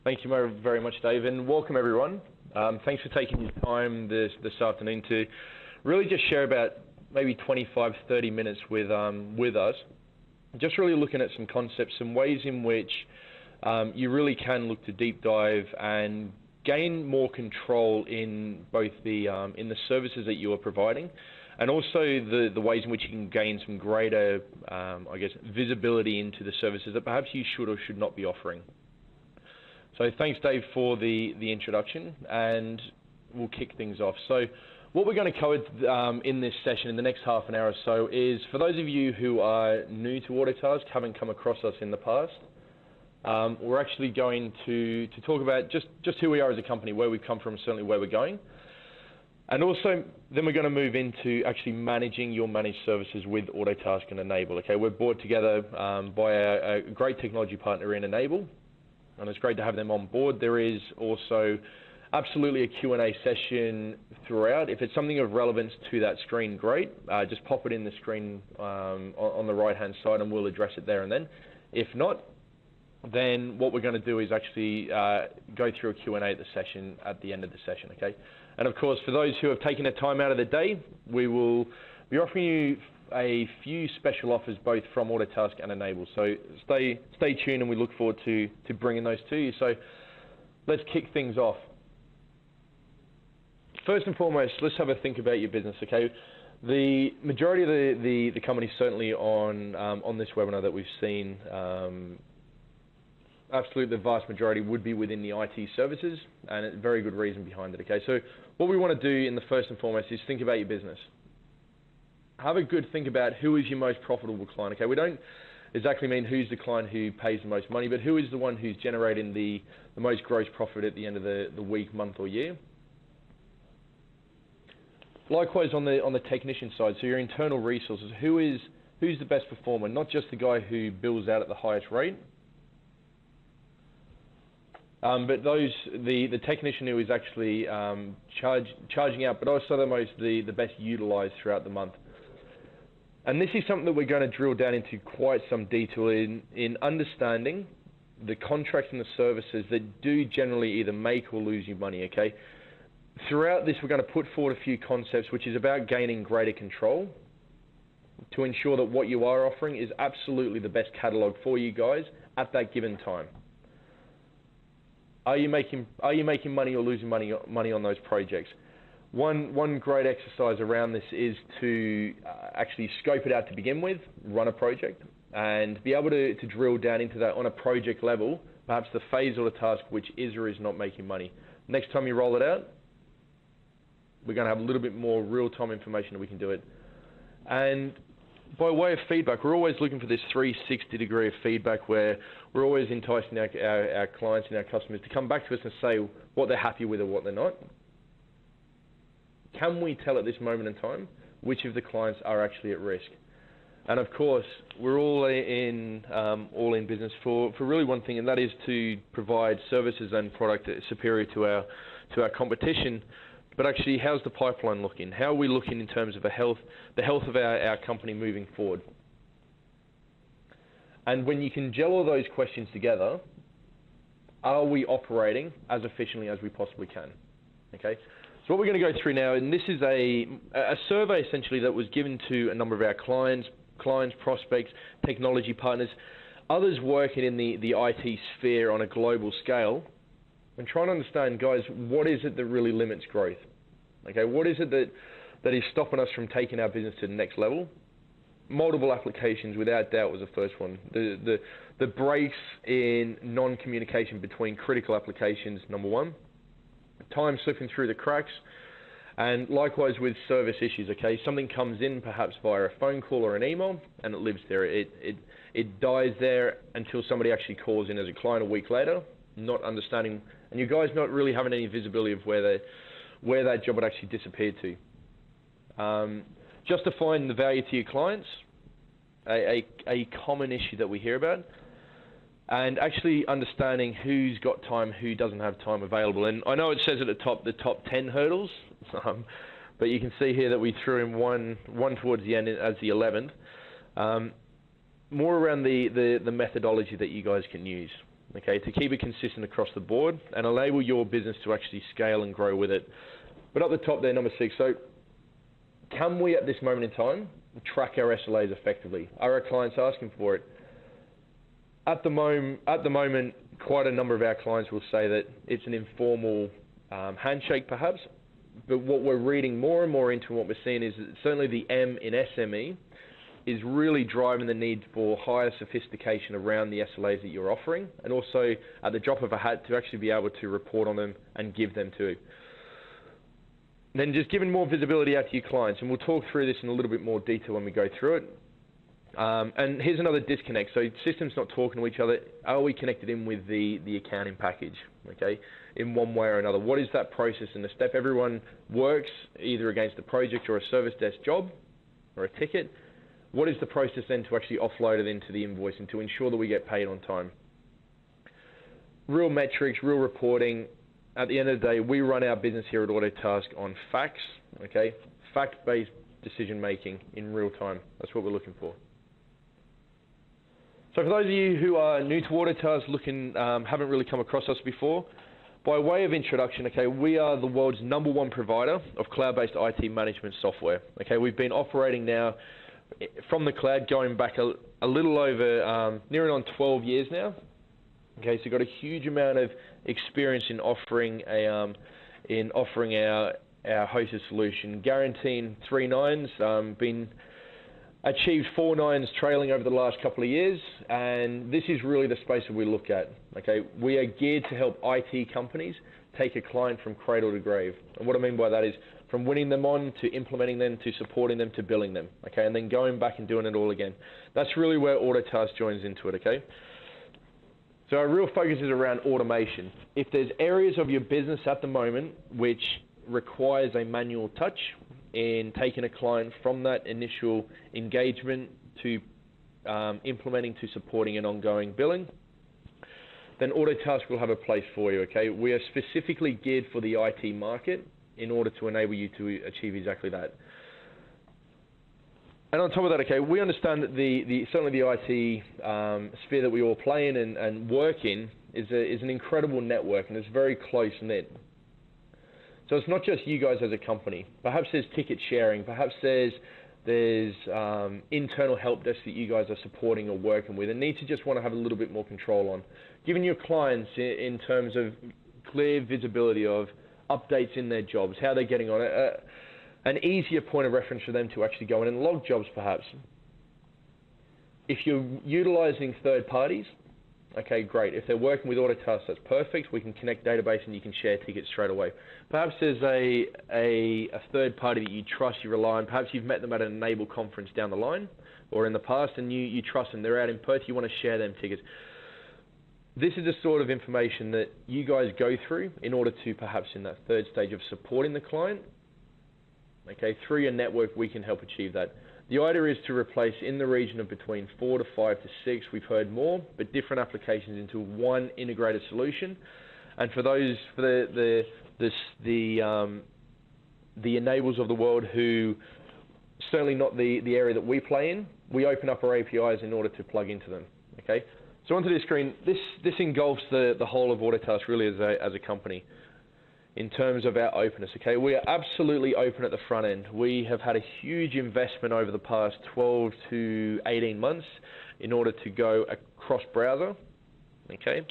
Thank you very much, Dave, and welcome everyone. Thanks for taking your time this afternoon to really just share about maybe 25, 30 minutes with us. Just really looking at some concepts, some ways in which you really can look to deep dive and gain more control in both the services that you are providing, and also the ways in which you can gain some greater, visibility into the services that perhaps you should or should not be offering. So thanks, Dave, for the introduction, and we'll kick things off. So what we're going to cover in this session in the next half an hour or so is, for those of you who are new to Autotask, haven't come across us in the past, we're actually going to talk about just who we are as a company, where we've come from, certainly where we're going. And also, then we're going to move into actually managing your managed services with Autotask and Enable. Okay, we're brought together by a great technology partner in Enable, and it's great to have them on board. There is also absolutely a Q&A session throughout. If it's something of relevance to that screen, great. Just pop it in the screen on the right-hand side, and we'll address it there and then. If not, then what we're going to do is actually go through a Q&A at the end of the session, okay? And of course, for those who have taken the time out of the day, we will be offering you a few special offers both from Autotask and Enable. So stay tuned, and we look forward to bringing those to you. So let's kick things off. First and foremost, let's have a think about your business, okay? The majority of the companies certainly on this webinar that we've seen, absolutely the vast majority would be within the IT services, and a very good reason behind it, okay? So what we want to do in the first and foremost is think about your business. Have a good think about who is your most profitable client, okay? We don't exactly mean who's the client who pays the most money, but who is the one who's generating the most gross profit at the end of the week, month, or year. Likewise on the technician side, so your internal resources, who's the best performer, not just the guy who bills out at the highest rate, but the technician who is actually charging out, but also the best utilized throughout the month. And this is something that we're going to drill down into quite some detail in understanding the contracts and the services that do generally either make or lose you money, okay? Throughout this, we're going to put forward a few concepts, which is about gaining greater control to ensure that what you are offering is absolutely the best catalog for you guys at that given time. Are you making money or losing money on those projects? One great exercise around this is to actually scope it out to begin with, run a project, and be able to drill down into that on a project level, perhaps the phase or the task which is or is not making money. Next time you roll it out, we're going to have a little bit more real-time information that we can do it. And by way of feedback, we're always looking for this 360 degree of feedback, where we're always enticing our clients and our customers to come back to us and say what they're happy with or what they're not. Can we tell at this moment in time which of the clients are actually at risk? And of course, we're all in business for really one thing, and that is to provide services and product that is superior to our competition. But actually, how's the pipeline looking? How are we looking in terms of the health of our company moving forward? And when you can gel all those questions together, are we operating as efficiently as we possibly can? Okay. So what we're going to go through now, and this is a survey essentially that was given to a number of our clients, prospects, technology partners, others working in the IT sphere on a global scale, and trying to understand, guys, what is it that really limits growth? Okay, what is it that is stopping us from taking our business to the next level? Multiple applications, without doubt, was the first one. The breaks in non-communication between critical applications, number one. Time slipping through the cracks, and likewise with service issues, okay? Something comes in perhaps via a phone call or an email, and it lives there. It dies there until somebody actually calls in as a client a week later, not understanding, and you guys not really having any visibility of where that job would actually disappear to. Justifying the value to your clients, a common issue that we hear about, and actually understanding who's got time, who doesn't have time available. And I know it says at the top 10 hurdles, but you can see here that we threw in one towards the end as the 11th. more around the methodology that you guys can use, okay, to keep it consistent across the board and enable your business to actually scale and grow with it. But up the top there, number 6, so can we at this moment in time track our SLAs effectively? Are our clients asking for it? At the moment, quite a number of our clients will say that it's an informal handshake perhaps, but what we're reading more and more into and what we're seeing is that certainly the M in SME is really driving the need for higher sophistication around the SLAs that you're offering, and also at the drop of a hat to actually be able to report on them and give them to. Then just giving more visibility out to your clients, and we'll talk through this in a little bit more detail when we go through it. And here's another disconnect. So systems not talking to each other. Are we connected in with the accounting package, okay, in one way or another? What is that process and the step? Everyone works either against a project or a service desk job or a ticket. What is the process then to actually offload it into the invoice and to ensure that we get paid on time? Real metrics, real reporting. At the end of the day, we run our business here at Autotask on facts, okay? Fact-based decision making in real time. That's what we're looking for. So for those of you who are new to Autotask, haven't really come across us before, by way of introduction, okay, we are the world's #1 provider of cloud-based IT management software. Okay, we've been operating now from the cloud going back a little over, nearing on 12 years now. Okay, so you've got a huge amount of experience in offering our hosted solution, guaranteeing 3 nines, been achieved 4 nines trailing over the last couple of years, and this is really the space that we look at. Okay, we are geared to help IT companies take a client from cradle to grave. And what I mean by that is from winning them on to implementing them to supporting them to billing them, okay, and then going back and doing it all again. That's really where Autotask joins into it, okay? So our real focus is around automation. If there's areas of your business at the moment which requires a manual touch in taking a client from that initial engagement to implementing to supporting an ongoing billing, then Autotask will have a place for you, okay? We are specifically geared for the IT market in order to enable you to achieve exactly that. And on top of that, okay, we understand that certainly the IT sphere that we all play in and work in is an incredible network, and it's very close-knit. So it's not just you guys as a company. Perhaps there's ticket sharing. Perhaps there's internal help desks that you guys are supporting or working with and need to just want to have a little bit more control on. Giving your clients in terms of clear visibility of updates in their jobs, how they're getting on it, an easier point of reference for them to actually go in and log jobs perhaps. If you're utilizing third parties, okay, great. If they're working with Autotask, that's perfect. We can connect database and you can share tickets straight away. Perhaps there's a third party that you trust, you rely on. Perhaps you've met them at an Enable conference down the line or in the past and you trust them. They're out in Perth, you want to share them tickets. This is the sort of information that you guys go through in order to perhaps in that third stage of supporting the client. Okay, through your network, we can help achieve that. The idea is to replace in the region of between 4 to 5 to 6, we've heard more, but different applications into one integrated solution. And for those, for the enables of the world who certainly not the area that we play in, we open up our APIs in order to plug into them. Okay, so onto this screen, this engulfs the whole of Autotask really as a company. In terms of our openness, okay, we are absolutely open at the front end. We have had a huge investment over the past 12 to 18 months in order to go across browser, okay,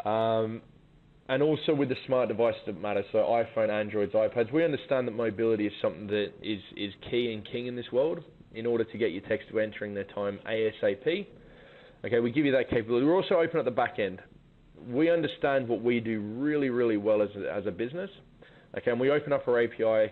and also with the smart devices that matter, so iPhone, Androids, iPads. We understand that mobility is something that is key and king in this world in order to get your text to entering their time ASAP. Okay, we give you that capability. We're also open at the back end. We understand what we do really, really well as a business, okay, and we open up our API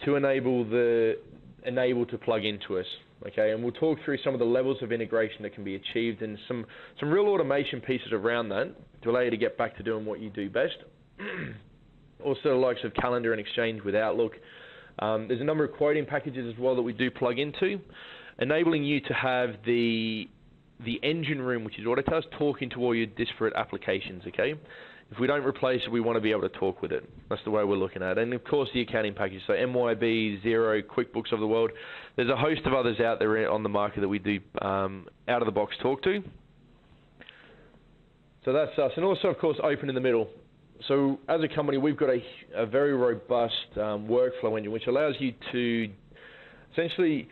to enable to plug into us, okay, and we'll talk through some of the levels of integration that can be achieved and some real automation pieces around that to allow you to get back to doing what you do best. Also the likes of Calendar and Exchange with Outlook. There's a number of quoting packages as well that we do plug into, enabling you to have the the engine room, which is Autotask, talking to all your disparate applications, okay? If we don't replace it, we want to be able to talk with it. That's the way we're looking at it. And, of course, the accounting package, so MYB, Xero, QuickBooks of the world. There's a host of others out there on the market that we do out-of-the-box talk to. So that's us. And also, of course, open in the middle. So as a company, we've got a very robust workflow engine, which allows you to essentially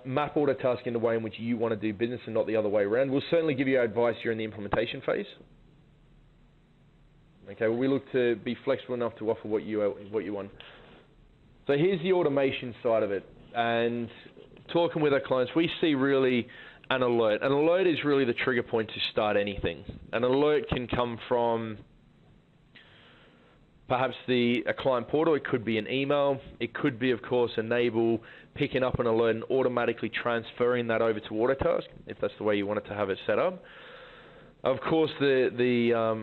map Autotask in the way in which you want to do business and not the other way around. We'll certainly give you advice during the implementation phase. Okay, well, we look to be flexible enough to offer what you want. So here's the automation side of it. And talking with our clients, we see really an alert. An alert is really the trigger point to start anything. An alert can come from perhaps a client portal. It could be an email. It could be, of course, Enable picking up an alert and automatically transferring that over to Autotask, if that's the way you wanted to have it set up. Of course, the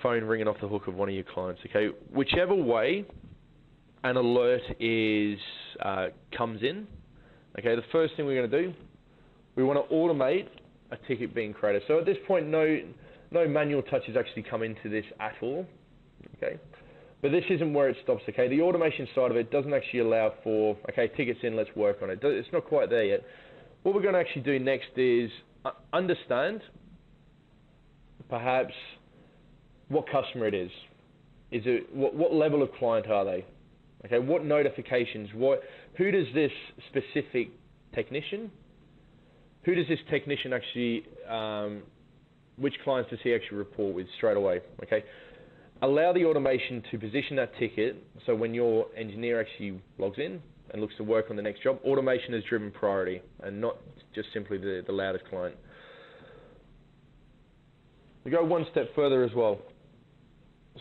phone ringing off the hook of one of your clients. Okay, whichever way an alert comes in. Okay, the first thing we're going to do, we want to automate a ticket being created. So at this point, no manual touches actually come into this at all. Okay, but this isn't where it stops. Okay, the automation side of it doesn't actually allow for tickets in, let's work on it. It's not quite there yet. What we're going to actually do next is understand perhaps what customer it is. Is it what level of client are they? Okay, what notifications? Who does this specific technician? Who does this technician actually? Which clients does he actually report with straight away? Okay, allow the automation to position that ticket so when your engineer actually logs in and looks to work on the next job, automation is driven priority and not just simply the loudest client. We go one step further as well.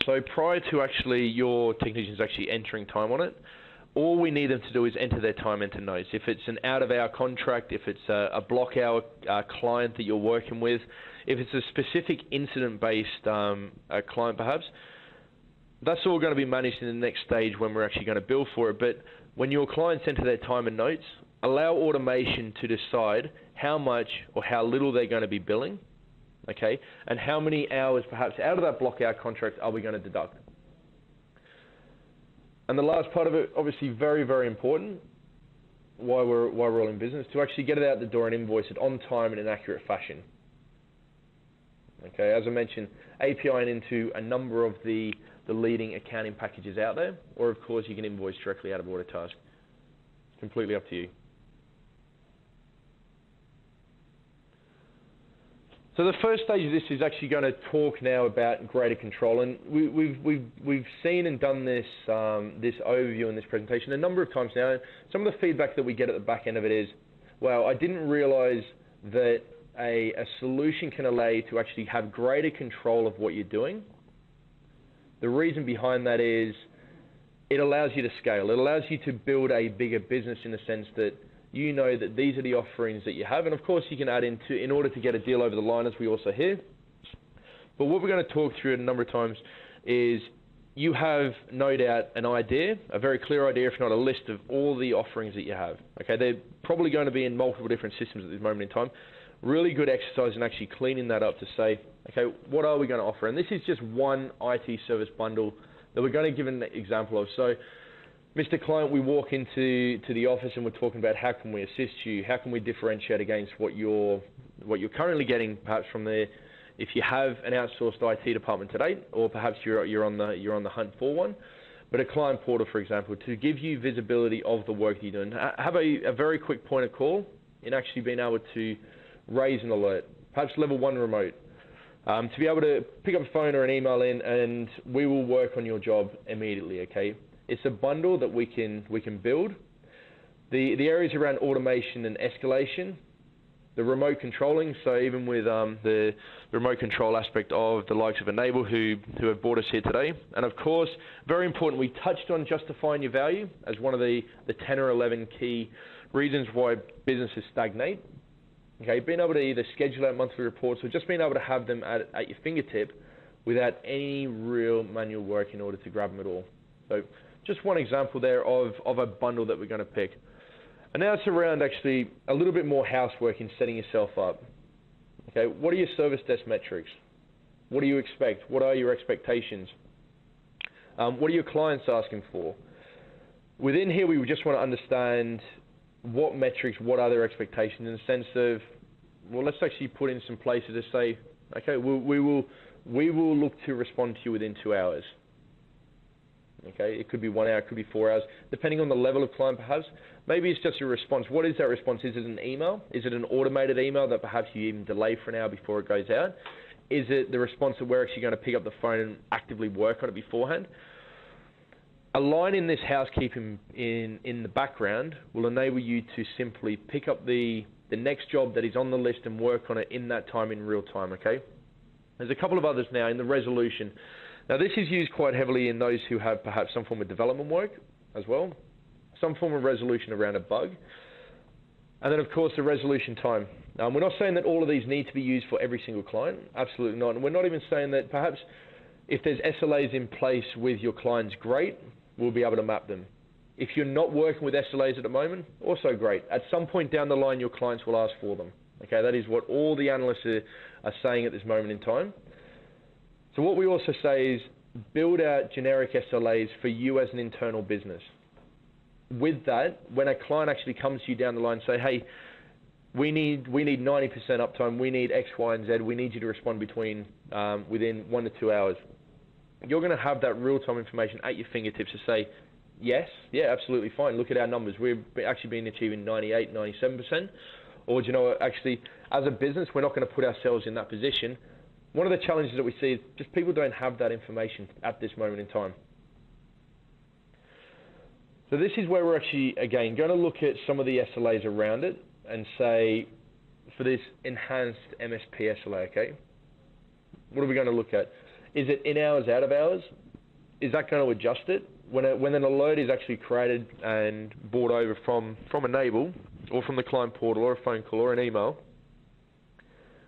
So prior to actually your technicians actually entering time on it, all we need them to do is enter their time into notes. If it's an out-of-hour contract, if it's a block-hour client that you're working with, if it's a specific incident-based client perhaps, that's all going to be managed in the next stage when we're actually going to bill for it. But when your clients enter their time and notes, allow automation to decide how much or how little they're going to be billing. Okay, and how many hours perhaps out of that block-hour contract are we going to deduct? And the last part of it, obviously very, very important, why we're all in business, to actually get it out the door and invoice it on time in an accurate fashion. Okay, as I mentioned, APIing into a number of the leading accounting packages out there, or of course you can invoice directly out of Autotask. It's completely up to you. So the first stage of this is actually going to talk now about greater control, and we've seen and done this overview in this presentation a number of times now. And some of the feedback that we get at the back end of it is, well, I didn't realize that a solution can allow you to actually have greater control of what you're doing. The reason behind that is it allows you to scale. It allows you to build a bigger business in the sense that you know that these are the offerings that you have, and of course you can add in order to get a deal over the line, as we also hear. But what we're going to talk through a number of times is you have no doubt an idea, a very clear idea, if not a list of all the offerings that you have. Okay, they're probably going to be in multiple different systems at this moment in time. Really good exercise in actually cleaning that up to say, okay, what are we going to offer? And this is just one IT service bundle that we're going to give an example of. So, Mr. Client, we walk into the office and we're talking about how can we assist you, how can we differentiate against what you're currently getting, perhaps from if you have an outsourced IT department today, or perhaps you're on the hunt for one. But a client portal, for example, to give you visibility of the work that you're doing. Have a very quick point of call in actually being able to raise an alert, perhaps level 1 remote, to be able to pick up a phone or an email in, and we will work on your job immediately. Okay. It's a bundle that we can build. The areas around automation and escalation, the remote controlling, so even with the remote control aspect of the likes of Enable who have brought us here today. And of course, very important, we touched on justifying your value as one of the 10 or 11 key reasons why businesses stagnate. Okay, being able to either schedule out monthly reports or just being able to have them at your fingertip without any real manual work in order to grab them at all. So just one example there of a bundle that we're going to pick. And now it's around actually a little bit more housework in setting yourself up. Okay, what are your service desk metrics? What do you expect? What are your expectations? What are your clients asking for? Within here, we just want to understand what metrics, what are their expectations in the sense of, well, let's actually put in some places to say, okay, we will look to respond to you within 2 hours. Okay, it could be 1 hour, it could be 4 hours, depending on the level of client perhaps. Maybe it's just a response. What is that response? Is it an email? Is it an automated email that perhaps you even delay for an hour before it goes out? Is it the response that we're actually going to pick up the phone and actively work on it beforehand? A line in this housekeeping in the background will enable you to simply pick up the next job that is on the list and work on it in that time, in real time, okay? There's a couple of others now in the resolution. Now, this is used quite heavily in those who have perhaps some form of development work as well, some form of resolution around a bug, and then, of course, the resolution time. Now, we're not saying that all of these need to be used for every single client, absolutely not, and we're not even saying that perhaps if there's SLAs in place with your clients, great, we'll be able to map them. If you're not working with SLAs at the moment, also great. At some point down the line, your clients will ask for them. Okay, that is what all the analysts are saying at this moment in time. So what we also say is build out generic SLAs for you as an internal business. With that, when a client actually comes to you down the line and say, hey, we need 90% uptime, we need X, Y, and Z, we need you to respond within 1 to 2 hours. You're going to have that real-time information at your fingertips to say, yes, yeah, absolutely fine. Look at our numbers. We've actually been achieving 98, 97%. Or, do you know what, actually, as a business, we're not going to put ourselves in that position. One of the challenges that we see is just people don't have that information at this moment in time. So this is where we're actually, again, going to look at some of the SLAs around it and say, for this enhanced MSP SLA, okay, what are we going to look at? Is it in hours, out of hours? Is that going to adjust it? When an alert is actually created and brought over from Enable or from the client portal or a phone call or an email,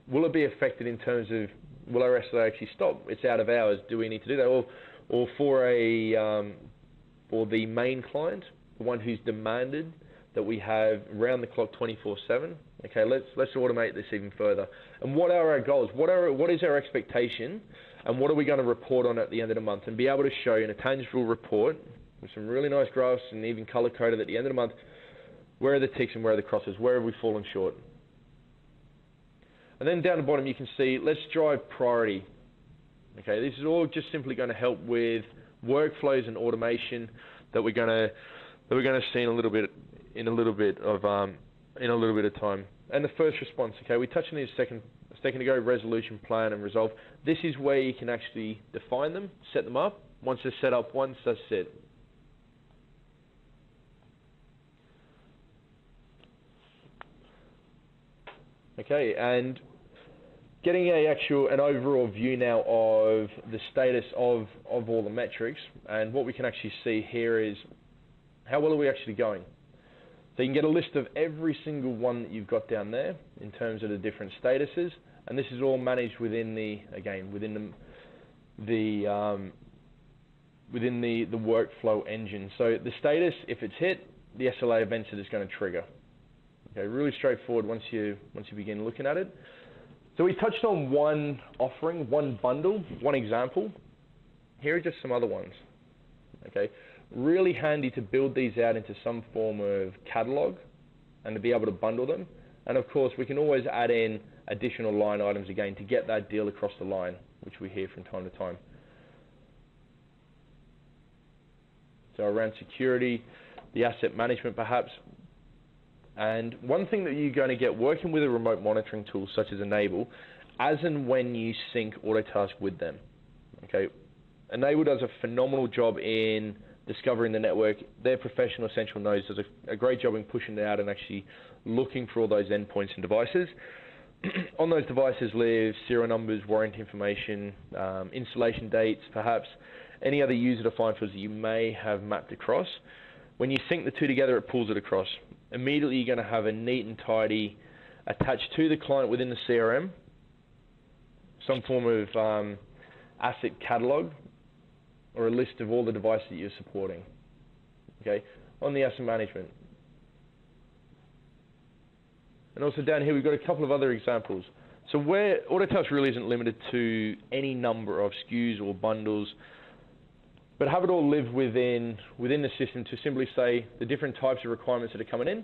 will it be affected in terms of, will our SLA actually stop? It's out of hours. Do we need to do that? Or for the main client, the one who's demanded that we have round the clock 24/7. Okay, let's automate this even further. And what are our goals? What is our expectation? And what are we going to report on at the end of the month? And be able to show you in a tangible report with some really nice graphs and even color coded at the end of the month, where are the ticks and where are the crosses? Where have we fallen short? And then down the bottom, you can see, let's drive priority. Okay, this is all just simply going to help with workflows and automation that we're going to see in a little bit of time. And the first response. Okay, we touched on this a second ago. Resolution, plan, and resolve. This is where you can actually define them, set them up. Once they're set up, that's it. Okay, and getting an overall view now of the status of all the metrics, and what we can actually see here is how well are we actually going. So you can get a list of every single one that you've got down there in terms of the different statuses, and this is all managed within the workflow engine. So the status, if it's hit, the SLA event that is going to trigger. Okay, really straightforward once you begin looking at it. So we touched on one offering, one bundle, one example. Here are just some other ones. Okay, really handy to build these out into some form of catalog and to be able to bundle them. And of course, we can always add in additional line items again to get that deal across the line, which we hear from time to time. So around security, the asset management perhaps. And one thing that you're going to get working with a remote monitoring tool such as Enable, as and when you sync Autotask with them. Okay, Enable does a phenomenal job in discovering the network. Their professional essential nodes does a great job in pushing it out and actually looking for all those endpoints and devices. On those devices live serial numbers, warranty information, installation dates, perhaps any other user-defined fields that you may have mapped across. When you sync the two together, it pulls it across. Immediately, you're going to have a neat and tidy attached to the client within the CRM, some form of asset catalog or a list of all the devices that you're supporting. Okay, on the asset management. And also down here, we've got a couple of other examples. So where Autotask really isn't limited to any number of SKUs or bundles, but have it all live within the system to simply say the different types of requirements that are coming in,